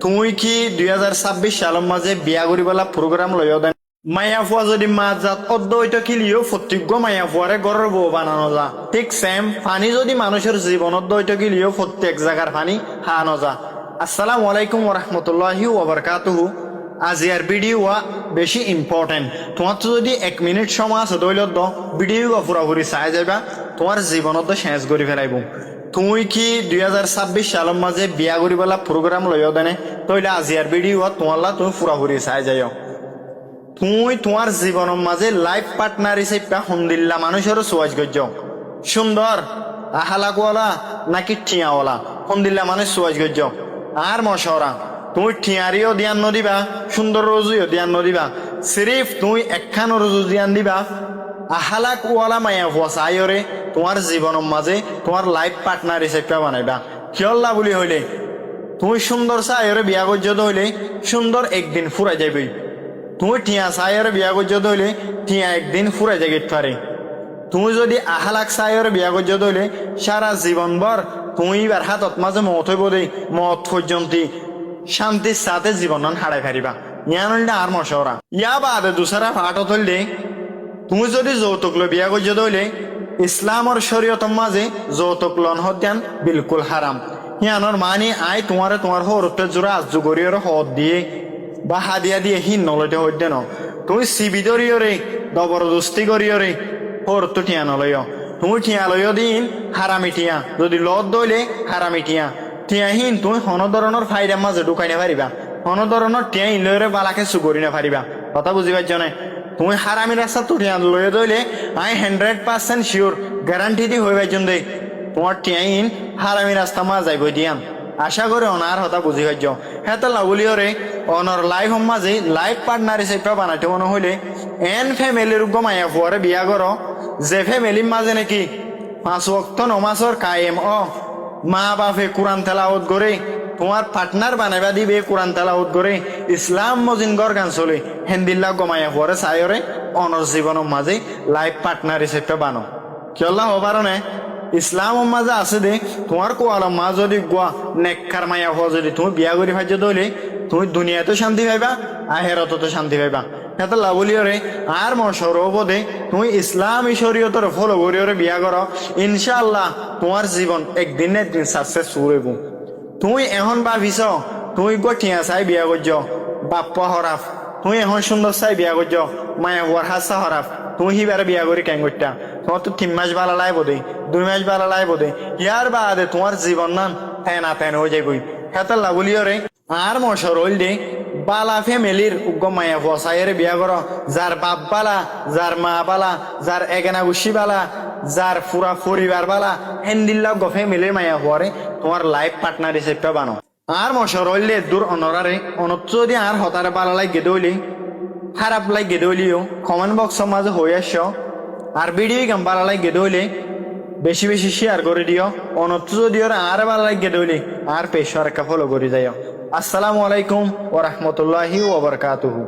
তুই কি 2026 সালের মাঝে বিয়া করিবেলা প্রোগ্রাম লইও দেন মাইয়া ফুয়া যদি মাছ জাত অদ্বৈত কিলিও প্রত্যেক মাইয়া ফুয়ারে ঘরের বউ বানানো যা ঠিক সেম পানি যদি মানুষের জীবন অদ্বৈত কিলিও প্রত্যেক জায়গার পানি হানো যা। আসসালামু আলাইকুম ওরহমতুল্লাহি ওবরকাতুহু। আজিয়ার ভিডিও বেশি ইম্পর্টেন্ট। তোমার তো যদি 1 মিনিট সময় আছে দৈলত ভিডিও পুরাপুরি চাই যাবা তোমার জীবনত শেষ করে ফেলাইব। তুই কি 2026 সালের মাঝে বিয়া করিবেলা প্রোগ্রাম লইও দেনে তইলে আজিয়ার ভিডিও তোমার তুমি পুরাপুরি চাই যাইও। তুই তোমার জীবনের মাঝে লাইফ পার্টনার হিসেবে হন্দিল্লা মানুষের চয়েস করছ সুন্দর আহালাকওয়ালা নাকি ঠিয়াওয়ালা হন্দিল্লা মানুষ চয়েস করছ আর মশরা তুই ঠিয়ারিও ধ্যান নদিবা সুন্দর রোজুও ধ্যান নদিবা সিরিফ তুই একখান রোজু ধ্যান দিবা আহালাকওয়ালা মায়া ফসাইরে তোমার জীবনের মাঝে তোমার লাইফ পার্টনার হিসেবে বানাইবা কিয়ল্লা বলি হইলে তুই সুন্দর চাইরে বিয়া করতে হইলে সুন্দর একদিন ফুরাই যাবি। তুই টিয়া চাইরে বিয়া করতে হইলে টিয়া একদিন ফুরাই যাবে পারে। তুই যদি আহালাক চাইরে বিয়া করতে হইলে সারা জীবন ভর তুই এবার হাতত মাঝে মত হইব দেই মত পর্যন্ত শান্তির সাথে জীবন হারাই ফারিবা ইয়ান হইলে আর মশরা ইয়া বাদে দুসরা ফাটত হইলে তুমি যদি যৌতুক লো বিয়া করতে হইলে ইসলামর শরীয়তর মাঝে যৌতুক লন হত্যান বিলকুল হারাম। ইয়ানোর মানে আই তোমার হরতে জোড়া আজ গরিয়র হদ দিয়ে বা হাদিয়া দিয়ে হিন নলইতে হইতে ন তুমি সিবি দরিয়রে জবরদস্তি করিয়রে হরত টিয়া নলয় তুমি টিয়া লইয় দিন হারামি টিয়া যদি লত দইলে হারামি টিয়া টিয়াহীন তুমি হন ধরনের ফাইদার মাঝে ঢুকাই না পারিবা হন ধরনের টিয়া ইনলয়রে বালাকে চুকরি না পারিবা কথা বুঝি পাইছ না। তুমি হারামি রাস্তা তো টিয়া লইয় দইলে আই 100% শিওর গ্যারান্টি দি হয়ে পাইছ দে তোমার টিয়াইন হারামি রাস্তা মা যাইব দিয়ান আশা করে অনার হতা বুঝি পাইছ হেতা লাগুলিওরে অনর লাইফ মাঝে লাইফ পার্টনার হিসেবে বানাইতে মনে হইলে এন ফ্যামিলির মায়া ফুয়ারে বিয়া করো যে ফ্যামিলির মাঝে নাকি 5 ওয়াক্ত নমাজর কায়েম মা বাপে কোরআন তেলাওয়াত করে তোমার পার্টনার বানাইবা দিবে কোরআন তেলাওয়াত করে ইসলাম মজিন গর গান চলে হেন্দিল্লা গমায়া ফুয়ারে চাইরে অনর জীবনের মাঝে লাইফ পার্টনার হিসেবে বানো কিয়ল্লা হবার নে ইসলাম মাঝে আছে দে তোমার কোয়াল মা যদি গোয়া নেককার মায়া হওয়া যদি তুমি বিয়া করি ভাজ্য দইলে তুমি দুনিয়াতে শান্তি পাইবা আহেরত তো শান্তি পাইবা এত লাভলিয়রে আর মশর দে তুমি ইসলামী শরীয়তর ফলো করিওরে বিয়া করো ইনশাআল্লাহ তোমার জীবন একদিন না একদিন সাকসেসফুল হইব। তুমি এখন ভাবিছ তুমি গঠিয়া চাই বিয়া করছ বাপ্পা হরাফ তুমি এখন সুন্দর চাই বিয়া করছ মায়া হওয়ার হাসা হরাফ তুমি হিবারে বিয়া করি কেন করতা তোমার তো 3 মাস বালা লাইব দে 2 মাস বালা লাইব দে ইয়ার বাদে তোমার জীবন নান তেনা তেন হয়ে যাবই হেতা লাগুলিয়রে আর মশর হইল দে বালা ফ্যামিলির মায়া ফসাইরে বিয়া করো যার বাপ বালা যার মা বালা যার এগেনা গুছি বালা যার পুরা পরিবার বালা হেন্দিল্লা ফ্যামিলির মায়া হওয়ারে তোমার লাইফ পার্টনার হিসেবে বানো। আর মশর হইলে দূর অনরারে অনত যদি আর হতারে বালা লাগে দইলে খারাপ লাগে দইলিও কমেন্ট বক্সের মাঝে হয়ে আস আর ভিডিও গাম বালা লাগে দইলে বেশি বেশি শেয়ার করে দিও অনত যদি ওরা আর বালা লাগে দইলে আর পেশার ফলো করে যাইও। আসসালামু আলাইকুম ওরহমতুল্লাহি ওবরকাতুহু।